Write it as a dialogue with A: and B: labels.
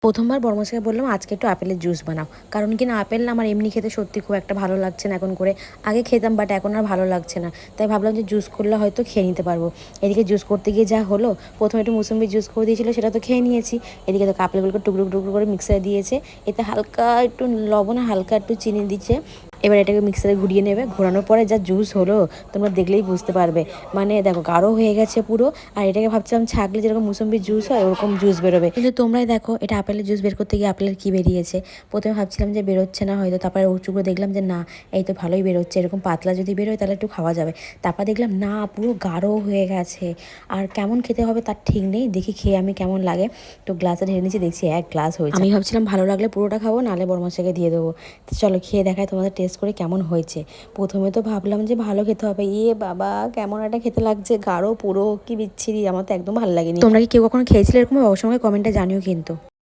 A: প্রথমবার বড়মশাইকে বললাম আজকে একটু আপেলের জুস বানাও, কারণ কিনা আপেল না আমার এমনি খেতে সত্যি খুব একটা ভালো লাগছে না এখন করে। আগে খেতাম বাট এখন আর ভালো লাগছে না, তাই ভাবলাম যে জুস করলে হয়তো খেয়ে নিতে পারবো। এদিকে জুস করতে গিয়ে যা হলো, প্রথমে একটু মুসম্বি জুস করে দিয়েছিল, সেটা তো খেয়ে নিয়েছি। এদিকে তো আপেলগুলোকে টুকরো টুকরো করে মিক্সারে দিয়েছে, এতে হালকা একটু লবণ হালকা একটু চিনি দিচ্ছে। এবার এটাকে মিক্সারে ঘুরিয়ে নেবে, ঘোরানোর পরে যা জুস হলো তোমরা দেখলেই বুঝতে পারবে। মানে দেখো গাঢ় হয়ে গেছে পুরো। আর এটাকে ভাবছিলাম ছাগলে যেরকম মুসম্বির জুস হয় ওরকম জুস বেরোবে, কিন্তু তোমরাই দেখো এটা আপেলের জুস বের করতে গিয়ে আপেলের কি বেরিয়েছে। প্রথমে ভাবছিলাম যে বেরোচ্ছে না হয়তো, তারপরে উঁচুগুলো দেখলাম যে না, এই তো ভালোই বেরোচ্ছে। এরকম পাতলা যদি বেরোয় তাহলে একটু খাওয়া যাবে। তারপর দেখলাম না, পুরো গাঢ় হয়ে গেছে। আর কেমন খেতে হবে তার ঠিক নেই, দেখি খেয়ে আমি কেমন লাগে। তো গ্লাসে ঢেলে নিচ্ছি, দেখছি এক গ্লাস হয়েছে। আমি ভাবছিলাম ভালো লাগলে পুরোটা খাবো, নাহলে বড়মাশাইকে দিয়ে দেবো। তো চলো খেয়ে দেখায় তোমাদের টেস্ট করে কেমন হয়েছে। প্রথমে তো ভাবলাম যে ভালো খেতে হবে, ইয়ে বাবা কেমন একটা খেতে লাগছে, গাঢ় পুরো কি বিচ্ছিরি, আমার তো একদম ভালো লাগেনি। তোমরা কি কেউ কখনো খেয়েছিলে এরকম? অবশ্যই কমেন্টে জানিও কিন্তু।